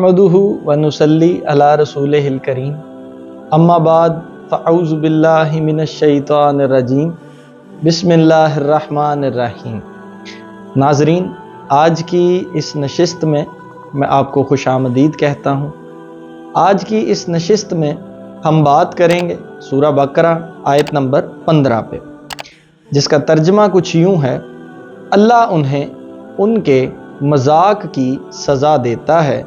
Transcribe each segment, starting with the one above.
नहमदुहु व नुसल्ली अला रसूलिहिल करीम अम्मा बाद फ़अऊज़ु बिल्लाहि मिनश शैतानिर रजीम बिस्मिल्लाहिर्रहमानिर्रहीम। नाज़रीन, आज की इस नशिस्त में मैं आपको खुशामदीद कहता हूँ। आज की इस नशिस्त में हम बात करेंगे सूरह बकरा आयत नंबर 15 पे, जिसका तर्जमा कुछ यूँ है: अल्लाह उन्हें उनके मजाक की सज़ा देता है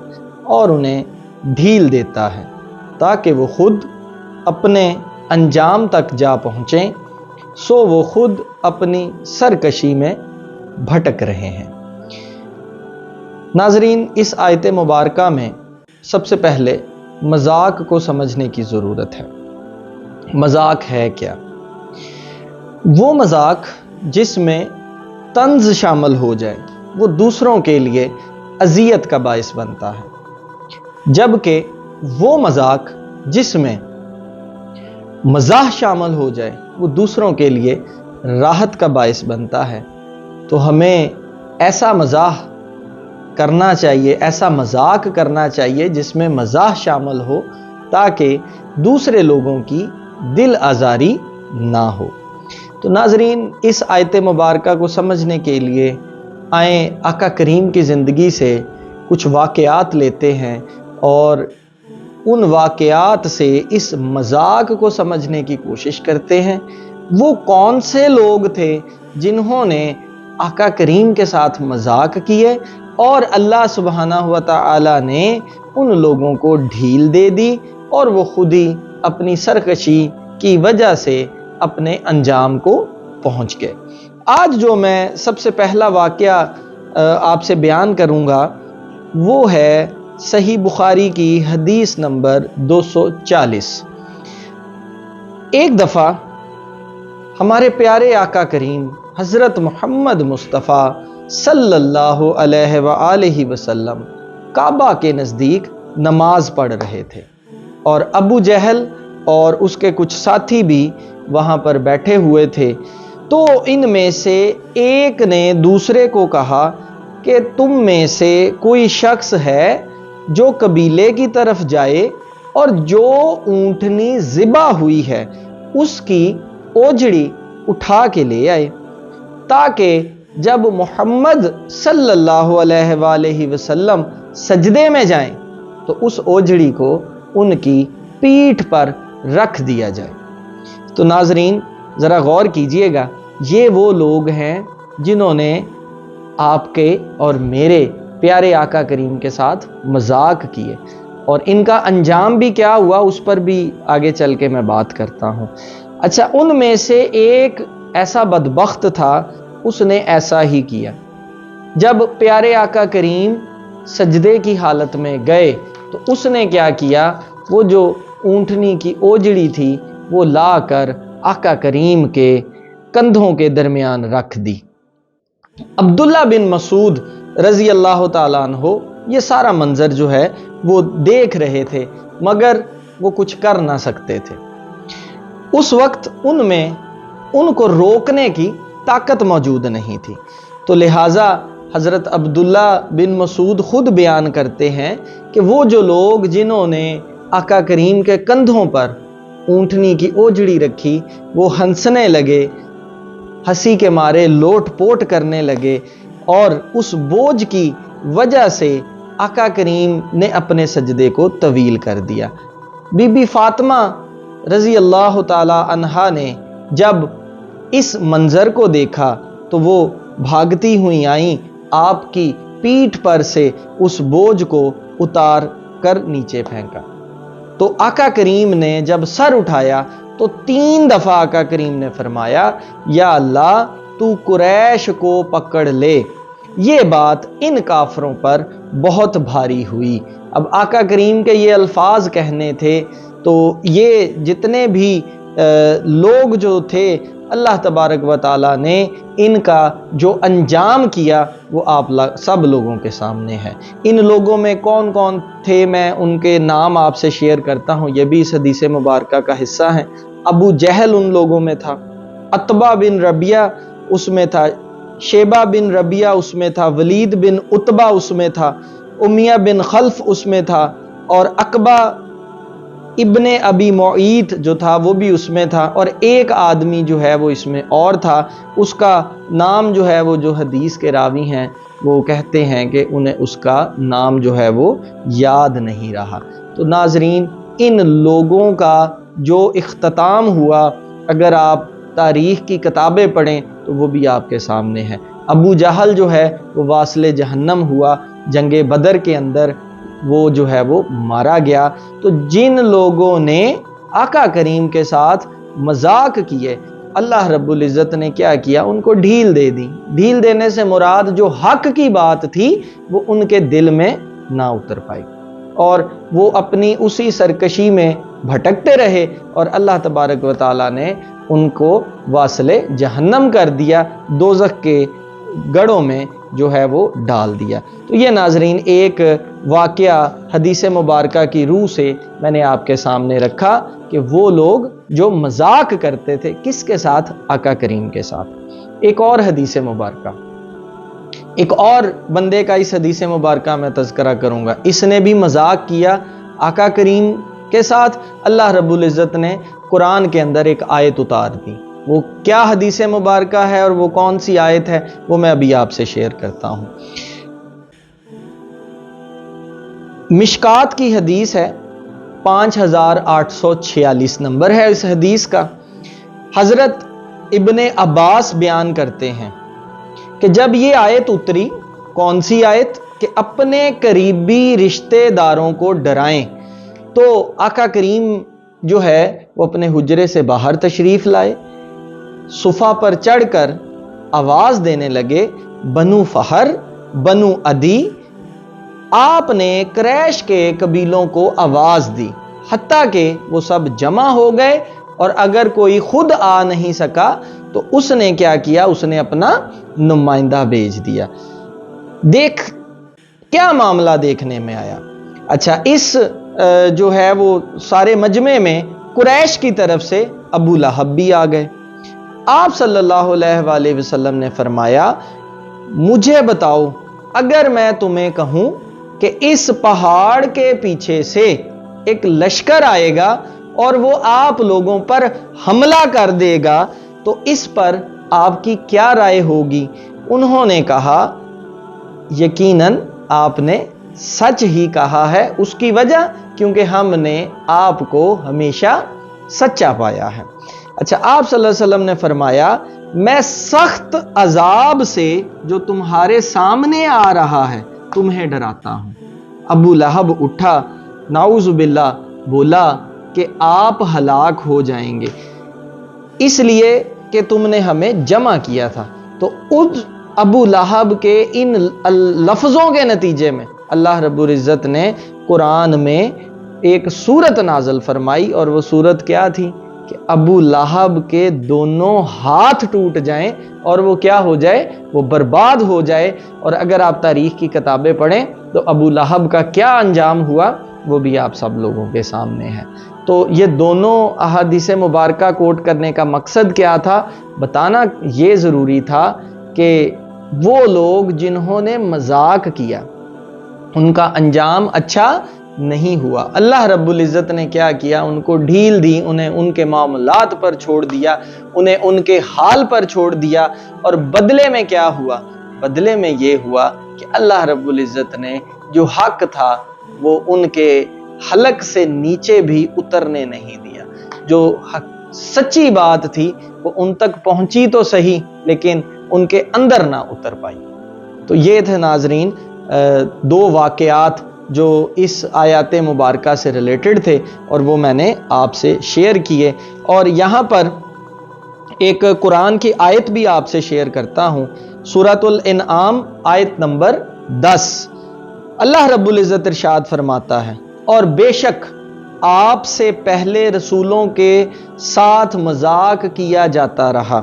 और उन्हें ढील देता है ताकि वो खुद अपने अंजाम तक जा पहुँचें, सो वो खुद अपनी सरकशी में भटक रहे हैं। नाज़रीन, इस आयत मुबारका में सबसे पहले मजाक को समझने की ज़रूरत है। मजाक है क्या? वो मजाक जिसमें तंज शामिल हो जाए वो दूसरों के लिए अजियत का बाइस बनता है, जबकि वो मजाक जिसमें मजाह शामिल हो जाए वो दूसरों के लिए राहत का बाइस बनता है। तो हमें ऐसा मजाह करना चाहिए, ऐसा मजाक करना चाहिए जिसमें मजाह शामिल हो, ताकि दूसरे लोगों की दिल आज़ारी ना हो। तो नाज़रीन, इस आयत मुबारका को समझने के लिए आए आका करीम की ज़िंदगी से कुछ वाक़यात लेते हैं और उन वाक़यात से इस मजाक को समझने की कोशिश करते हैं। वो कौन से लोग थे जिन्होंने आका करीम के साथ मजाक किए और अल्लाह सुब्हानहु व तआला ने उन लोगों को ढील दे दी और वो खुद ही अपनी सरकशी की वजह से अपने अंजाम को पहुंच गए। आज जो मैं सबसे पहला वाक़या आपसे बयान करूंगा वो है सही बुखारी की हदीस नंबर 240। एक दफ़ा हमारे प्यारे आका करीम हज़रत मोहम्मद मुस्तफ़ा सल्लल्लाहु अलैहि वसल्लम काबा के नज़दीक नमाज पढ़ रहे थे और अबू जहल और उसके कुछ साथी भी वहाँ पर बैठे हुए थे। तो इनमें से एक ने दूसरे को कहा कि तुम में से कोई शख्स है जो कबीले की तरफ जाए और जो ऊँटनी ज़िबा हुई है उसकी ओजड़ी उठा के ले आए, ताकि जब मोहम्मद सल्लल्लाहु अलैहि वसल्लम सजदे में जाएं तो उस ओजड़ी को उनकी पीठ पर रख दिया जाए। तो नाज़रीन, ज़रा गौर कीजिएगा, ये वो लोग हैं जिन्होंने आपके और मेरे प्यारे आका करीम के साथ मजाक किए, और इनका अंजाम भी क्या हुआ उस पर भी आगे चल के मैं बात करता हूँ। अच्छा, उनमें से एक ऐसा बदबख्त था, उसने ऐसा ही किया। जब प्यारे आका करीम सजदे की हालत में गए तो उसने क्या किया, वो जो ऊँटनी की ओजड़ी थी वो लाकर आका करीम के कंधों के दरमियान रख दी। अब्दुल्ला बिन मसूद रज़ी अल्लाह ताला अन्हो ये सारा मंजर जो है वो देख रहे थे, मगर वो कुछ कर ना सकते थे। उस वक्त उनमें उनको रोकने की ताकत मौजूद नहीं थी। तो लिहाजा हज़रत अब्दुल्ला बिन मसूद खुद बयान करते हैं कि वो जो लोग जिन्होंने आका करीम के कंधों पर ऊँटनी की ओजड़ी रखी वो हंसने लगे, हंसी के मारे लोट पोट करने लगे, और उस बोझ की वजह से आका करीम ने अपने सजदे को तवील कर दिया। बीबी फातिमा रज़ी अल्लाह ताला अन्हा ने जब इस मंजर को देखा तो वो भागती हुई आईं, आपकी पीठ पर से उस बोझ को उतार कर नीचे फेंका। तो आका करीम ने जब सर उठाया तो 3 दफ़ा आका करीम ने फरमाया, या अल्लाह तू कुरैश को पकड़ ले। ये बात इन काफरों पर बहुत भारी हुई। अब आका करीम के ये अल्फाज कहने थे तो ये जितने भी लोग जो थे, अल्लाह तबारक व ताला ने इनका जो अंजाम किया वो आप सब लोगों के सामने है। इन लोगों में कौन कौन थे मैं उनके नाम आपसे शेयर करता हूँ, ये भी इस हदीस मुबारका का हिस्सा है। अबू जहल उन लोगों में था, अतबा बिन रबिया उसमें था, शेबा बिन रबिया उसमें था, वलीद बिन उतबा उसमें था, उमैया बिन खल्फ उसमें था, और अकबा इब्ने अबी मुईत जो था वो भी उसमें था, और एक आदमी जो है वो इसमें और था, उसका नाम जो है वो जो हदीस के रावी हैं वो कहते हैं कि उन्हें उसका नाम जो है वो याद नहीं रहा। तो नाजरीन, इन लोगों का जो इख्तिताम हुआ, अगर आप तारीख़ की किताबें पढ़ें तो वो भी आपके सामने है। अबू जहल जो है वो वासिले जहन्नम हुआ, जंगे बदर के अंदर वो जो है वो मारा गया। तो जिन लोगों ने आका करीम के साथ मजाक किए, अल्लाह रब्बुल इज़्ज़त ने क्या किया, उनको ढील दे दी। ढील देने से मुराद जो हक की बात थी वो उनके दिल में ना उतर पाई, और वो अपनी उसी सरकशी में भटकते रहे, और अल्लाह तबारक व तआला ने उनको वासले जहन्नम कर दिया, दोज़ख के गढ़ों में जो है वो डाल दिया। तो ये नाजरीन एक वाक़या हदीस मुबारका की रूह से मैंने आपके सामने रखा कि वो लोग जो मजाक करते थे किसके साथ, आका करीम के साथ। एक और हदीस मुबारका, एक और बंदे का इस हदीस मुबारका में तज़किरा करूँगा, इसने भी मजाक किया आका करीम के साथ। अल्लाह रब्बुल इज़्ज़त ने कुरान के अंदर एक आयत उतार दी। वो क्या हदीस मुबारका है और वो कौन सी आयत है, वो मैं अभी आपसे शेयर करता हूँ। मिशकात की हदीस है, 5846 नंबर है इस हदीस का। हज़रत इब्ने अब्बास बयान करते हैं कि जब ये आयत उतरी, कौन सी आयत, कि अपने करीबी रिश्तेदारों को डराएं, तो आका करीम जो है वो अपने हुजरे से बाहर तशरीफ लाए, सुफा पर चढ़कर आवाज देने लगे, बनु फहर, बनु अदी। आपने क्रैश के कबीलों को आवाज दी, हत्ता कि वो सब जमा हो गए, और अगर कोई खुद आ नहीं सका तो उसने क्या किया, उसने अपना नुमाइंदा भेज दिया। देख क्या मामला देखने में आया। अच्छा, इस जो है वो सारे मजमे में कुरैश की तरफ से अबू लहब भी आ गए। आप सल्लल्लाहु अलैहि वसल्लम ने फरमाया, मुझे बताओ, अगर मैं तुम्हें कहूं कि इस पहाड़ के पीछे से एक लश्कर आएगा और वो आप लोगों पर हमला कर देगा, तो इस पर आपकी क्या राय होगी? उन्होंने कहा, यकीनन आपने सच ही कहा है, उसकी वजह क्योंकि हमने आपको हमेशा सच्चा पाया है। अच्छा, आप सल्लल्लाहु अलैहि वसल्लम ने फरमाया, मैं सख्त अजाब से जो तुम्हारे सामने आ रहा है तुम्हें डराता हूं। अबू लहब उठा, नाउज़ु बिल्लाह, बोला कि आप हलाक हो जाएंगे इसलिए कि तुमने हमें जमा किया था। तो उस अबू लहब के इन लफ्ज़ों के नतीजे में अल्लाह रब्बुल इज़्ज़त ने कुरान में एक सूरत नाज़िल फरमाई, और वो सूरत क्या थी कि अबू लहब के दोनों हाथ टूट जाएं और वो क्या हो जाए, वो बर्बाद हो जाए। और अगर आप तारीख़ की किताबें पढ़ें तो अबू लहब का क्या अंजाम हुआ वो भी आप सब लोगों के सामने है। तो ये दोनों अहादीस मुबारका कोट करने का मकसद क्या था, बताना ये ज़रूरी था कि वो लोग जिन्होंने मजाक किया उनका अंजाम अच्छा नहीं हुआ। अल्लाह रब्बुल इज़्ज़त ने क्या किया, उनको ढील दी, उन्हें उनके मामलात पर छोड़ दिया, उन्हें उनके हाल पर छोड़ दिया। और बदले में क्या हुआ, बदले में ये हुआ कि अल्लाह रब्बुल इज़्ज़त ने जो हक था वो उनके हलक से नीचे भी उतरने नहीं दिया। जो सच्ची बात थी वो उन तक पहुंची तो सही, लेकिन उनके अंदर ना उतर पाई। तो ये थे नाजरीन दो वाक़यात जो इस आयत मुबारका से रिलेटेड थे, और वो मैंने आपसे शेयर किए। और यहाँ पर एक कुरान की आयत भी आपसे शेयर करता हूँ, सूरतुल इनआम आयत नंबर 10। अल्लाह रब्बुल इज़्ज़त इरशाद फरमाता है, और बेशक आपसे पहले रसूलों के साथ मजाक किया जाता रहा,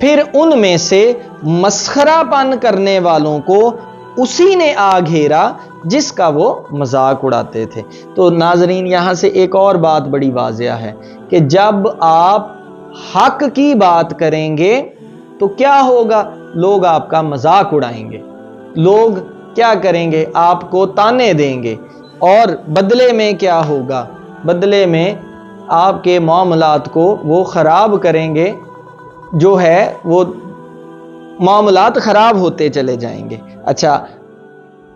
फिर उनमें से मस्खरापन करने वालों को उसी ने आ घेरा जिसका वो मजाक उड़ाते थे। तो नाजरीन, यहाँ से एक और बात बड़ी वाज़िया है कि जब आप हक की बात करेंगे तो क्या होगा, लोग आपका मजाक उड़ाएंगे, लोग کیا کریں گے؟ آپ کو تانے دیں گے، اور بدلے میں کیا ہوگا؟ بدلے میں آپ کے معاملات کو وہ خراب کریں گے، جو ہے وہ معاملات خراب ہوتے چلے جائیں گے۔ اچھا،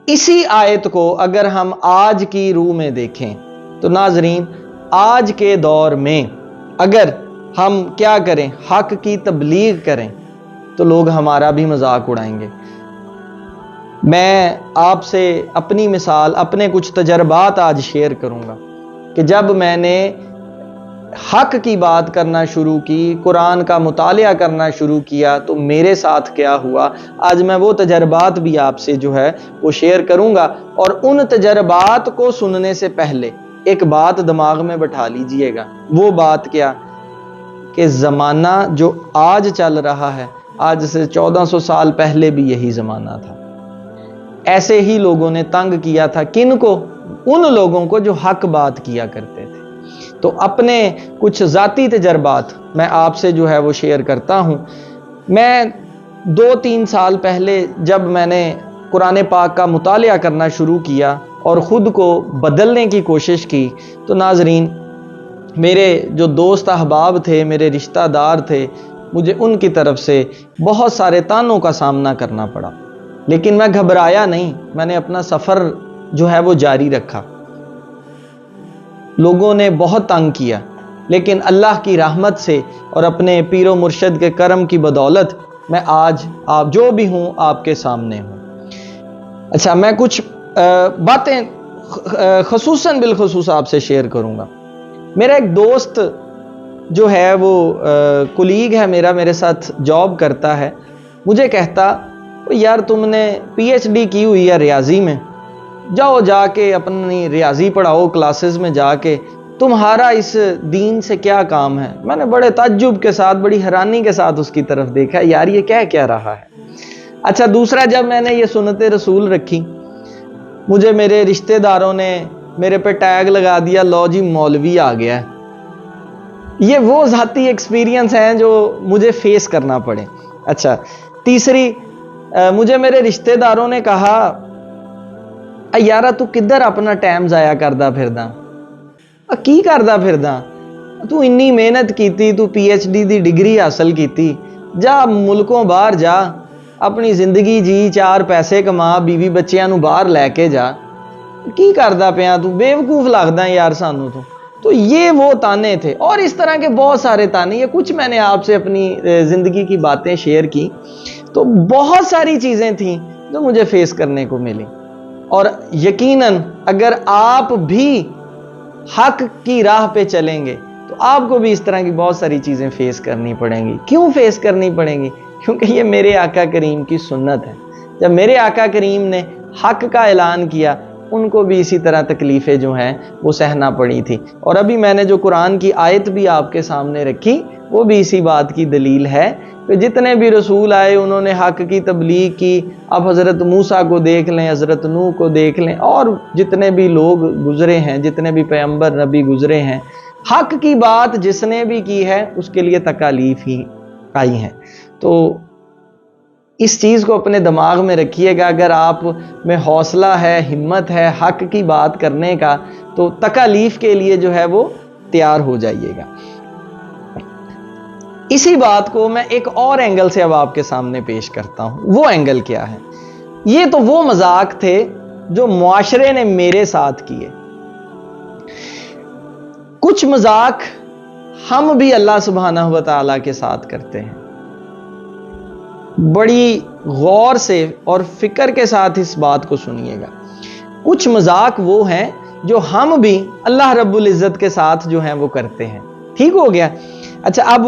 اسی آیت کو اگر ہم آج کی روح میں دیکھیں تو ناظرین، آج کے دور میں اگر ہم کیا کریں؟ حق کی تبلیغ کریں تو لوگ ہمارا بھی مذاق اڑائیں گے۔ میں آپ سے اپنی مثال، اپنے کچھ تجربات آج شیئر کروں گا کہ جب میں نے حق کی بات کرنا شروع کی، قرآن کا مطالعہ کرنا شروع کیا، تو میرے ساتھ کیا ہوا، آج میں وہ تجربات بھی آپ سے جو ہے وہ شیئر کروں گا۔ اور ان تجربات کو سننے سے پہلے ایک بات دماغ میں بٹھا لیجئے گا۔ وہ بات کیا؟ کہ زمانہ جو آج چل رہا ہے، آج سے 1400 سال پہلے بھی یہی زمانہ تھا۔ ایسے ہی لوگوں نے تنگ کیا تھا، کن کو؟ ان لوگوں کو جو حق بات کیا کرتے تھے۔ تو اپنے کچھ ذاتی تجربات میں آپ سے جو ہے وہ شیئر کرتا ہوں۔ میں 2-3 سال پہلے جب میں نے قرآن پاک کا مطالعہ کرنا شروع کیا اور خود کو بدلنے کی کوشش کی، تو ناظرین، میرے جو دوست احباب تھے، میرے رشتہ دار تھے، مجھے ان کی طرف سے بہت سارے طعنوں کا سامنا کرنا پڑا، لیکن میں گھبرایا نہیں۔ میں نے اپنا سفر جو ہے وہ جاری رکھا۔ لوگوں نے بہت تنگ کیا، لیکن اللہ کی رحمت سے اور اپنے پیر و مرشد کے کرم کی بدولت میں آج آپ جو بھی ہوں آپ کے سامنے ہوں۔ اچھا، میں کچھ باتیں خصوصاً بالخصوص آپ سے شیئر کروں گا۔ میرا ایک دوست جو ہے وہ کولیگ ہے میرا، میرے ساتھ جاب کرتا ہے، مجھے کہتا، یار تم نے پی ایچ ڈی کی ہوئی ہے ریاضی میں، جاؤ جا کے اپنی ریاضی پڑھاؤ کلاسز میں جا کے، تمہارا اس دین سے کیا کام ہے؟ میں نے بڑے تعجب کے ساتھ، بڑی حیرانی کے ساتھ اس کی طرف دیکھا، یار یہ کیا رہا ہے۔ اچھا، دوسرا، جب میں نے یہ سنت رسول رکھی، مجھے میرے رشتہ داروں نے میرے پہ ٹیگ لگا دیا، لو جی مولوی آ گیا ہے۔ یہ وہ ذاتی ایکسپیرینس ہیں جو مجھے فیس کرنا پڑے۔ اچھا، تیسری، مجھے میرے رشتہ داروں نے کہا، یارا تو کدھر اپنا ٹائم ضائع کردا پھردا، کی کردا پھردا، تو انی محنت کیتی، تو پی ایچ ڈی دی ڈگری حاصل کیتی، جا ملکوں باہر جا، اپنی زندگی جی، 4 پیسے کما، بیوی بچیاں نو باہر لے کے جا، کی کردا پیا تو، بیوقوف لگدا ہے یار سانو تو یہ وہ تانے تھے، اور اس طرح کے بہت سارے تانے۔ یہ کچھ میں نے آپ سے اپنی زندگی کی باتیں شیئر کی، تو بہت ساری چیزیں تھیں جو مجھے فیس کرنے کو ملی، اور یقیناً اگر آپ بھی حق کی راہ پہ چلیں گے تو آپ کو بھی اس طرح کی بہت ساری چیزیں فیس کرنی پڑیں گی۔ کیوں فیس کرنی پڑیں گی؟ کیونکہ یہ میرے آقا کریم کی سنت ہے۔ جب میرے آقا کریم نے حق کا اعلان کیا، ان کو بھی اسی طرح تکلیفیں جو ہیں وہ سہنا پڑی تھی، اور ابھی میں نے جو قرآن کی آیت بھی آپ کے سامنے رکھی، وہ بھی اسی بات کی دلیل ہے کہ جتنے بھی رسول آئے انہوں نے حق کی تبلیغ کی۔ اب حضرت موسیٰ کو دیکھ لیں، حضرت نوح کو دیکھ لیں، اور جتنے بھی لوگ گزرے ہیں، جتنے بھی پیغمبر نبی گزرے ہیں، حق کی بات جس نے بھی کی ہے اس کے لیے تکالیف ہی آئی ہیں۔ تو اس چیز کو اپنے دماغ میں رکھیے گا، اگر آپ میں حوصلہ ہے، ہمت ہے حق کی بات کرنے کا، تو تکالیف کے لیے جو ہے وہ تیار ہو جائیے گا۔ اسی بات کو میں ایک اور اینگل سے اب آپ کے سامنے پیش کرتا ہوں۔ وہ اینگل کیا ہے؟ یہ تو وہ مذاق تھے جو معاشرے نے میرے ساتھ کیے۔ کچھ مذاق ہم بھی اللہ سبحانہ و تعالیٰ کے ساتھ کرتے ہیں۔ بڑی غور سے اور فکر کے ساتھ اس بات کو سنیے گا۔ کچھ مذاق وہ ہیں جو ہم بھی اللہ رب العزت کے ساتھ جو ہیں وہ کرتے ہیں۔ ٹھیک ہو گیا؟ اچھا، اب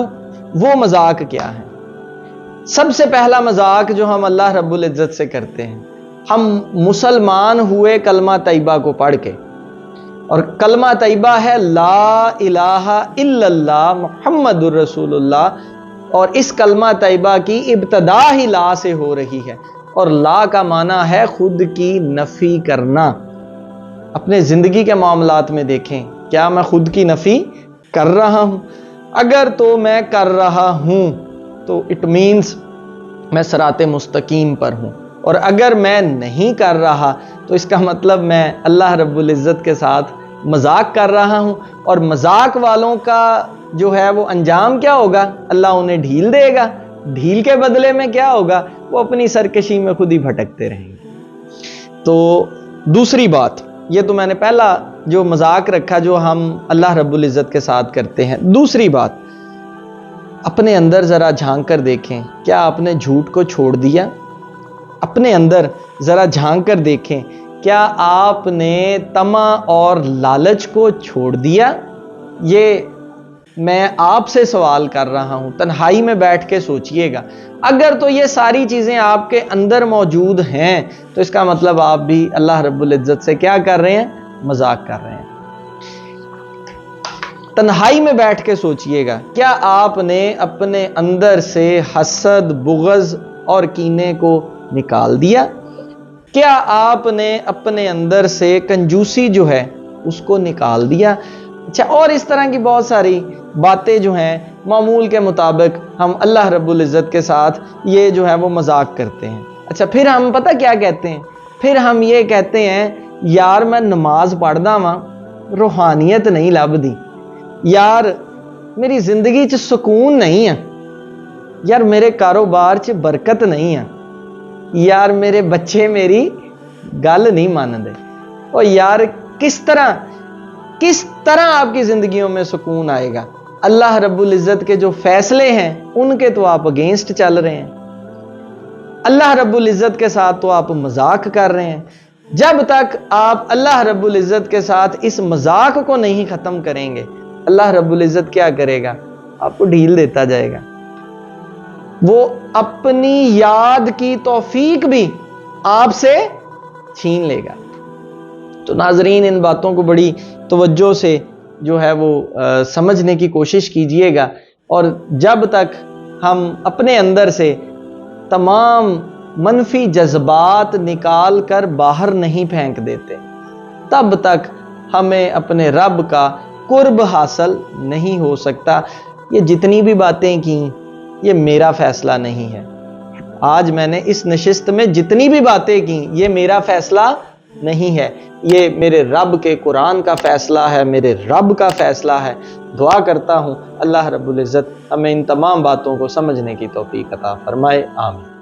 وہ مذاق کیا ہے؟ سب سے پہلا مذاق جو ہم اللہ رب العزت سے کرتے ہیں، ہم مسلمان ہوئے کلمہ طیبہ کو پڑھ کے، اور کلمہ طیبہ ہے لا الہ الا اللہ محمد الرسول اللہ، اور اس کلمہ طیبہ کی ابتدا ہی لا سے ہو رہی ہے، اور لا کا معنی ہے خود کی نفی کرنا۔ اپنے زندگی کے معاملات میں دیکھیں، کیا میں خود کی نفی کر رہا ہوں؟ اگر تو میں کر رہا ہوں تو اٹ مینز میں صراط مستقیم پر ہوں، اور اگر میں نہیں کر رہا تو اس کا مطلب میں اللہ رب العزت کے ساتھ مذاق کر رہا ہوں، اور مذاق والوں کا جو ہے وہ انجام کیا ہوگا؟ اللہ انہیں ڈھیل دے گا۔ ڈھیل کے بدلے میں کیا ہوگا؟ وہ اپنی سرکشی میں خود ہی بھٹکتے رہیں گے۔ تو دوسری بات، یہ تو میں نے پہلا جو مذاق رکھا جو ہم اللہ رب العزت کے ساتھ کرتے ہیں۔ دوسری بات، اپنے اندر ذرا جھانک کر دیکھیں، کیا آپ نے جھوٹ کو چھوڑ دیا؟ اپنے اندر ذرا جھانک کر دیکھیں، کیا آپ نے طمع اور لالچ کو چھوڑ دیا؟ یہ میں آپ سے سوال کر رہا ہوں، تنہائی میں بیٹھ کے سوچئے گا۔ اگر تو یہ ساری چیزیں آپ کے اندر موجود ہیں تو اس کا مطلب آپ بھی اللہ رب العزت سے کیا کر رہے ہیں؟ مذاق کر رہے ہیں۔ تنہائی میں بیٹھ کے سوچئے گا، کیا آپ نے اپنے اندر سے حسد، بغض اور کینے کو نکال دیا؟ کیا آپ نے اپنے اندر سے کنجوسی جو ہے اس کو نکال دیا؟ اچھا، اور اس طرح کی بہت ساری باتیں جو ہیں معمول کے مطابق ہم اللہ رب العزت کے ساتھ یہ جو ہے وہ مذاق کرتے ہیں۔ اچھا، پھر ہم پتہ کیا کہتے ہیں؟ پھر ہم یہ کہتے ہیں یار میں نماز پڑھدا واں، روحانیت نہیں لبدی، یار میری زندگی چ سکون نہیں ہے، یار میرے کاروبار چ برکت نہیں ہے، یار میرے بچے میری گل نہیں مانتے۔ اور یار کس طرح آپ کی زندگیوں میں سکون آئے گا؟ اللہ رب العزت کے جو فیصلے ہیں ان کے تو آپ اگینسٹ چل رہے ہیں، اللہ رب العزت کے ساتھ تو آپ مذاق کر رہے ہیں۔ جب تک آپ اللہ رب العزت کے ساتھ اس مذاق کو نہیں ختم کریں گے، اللہ رب العزت کیا کرے گا؟ آپ کو ڈھیل دیتا جائے گا، وہ اپنی یاد کی توفیق بھی آپ سے چھین لے گا۔ تو ناظرین، ان باتوں کو بڑی توجہ سے جو ہے وہ سمجھنے کی کوشش کیجئے گا، اور جب تک ہم اپنے اندر سے تمام منفی جذبات نکال کر باہر نہیں پھینک دیتے، تب تک ہمیں اپنے رب کا قرب حاصل نہیں ہو سکتا۔ یہ جتنی بھی باتیں کی یہ میرا فیصلہ نہیں ہے، آج میں نے اس نشست میں جتنی بھی باتیں کی یہ میرا فیصلہ نہیں ہے، یہ میرے رب کے قرآن کا فیصلہ ہے، میرے رب کا فیصلہ ہے۔ دعا کرتا ہوں اللہ رب العزت ہمیں ان تمام باتوں کو سمجھنے کی توفیق عطا فرمائے، آمین۔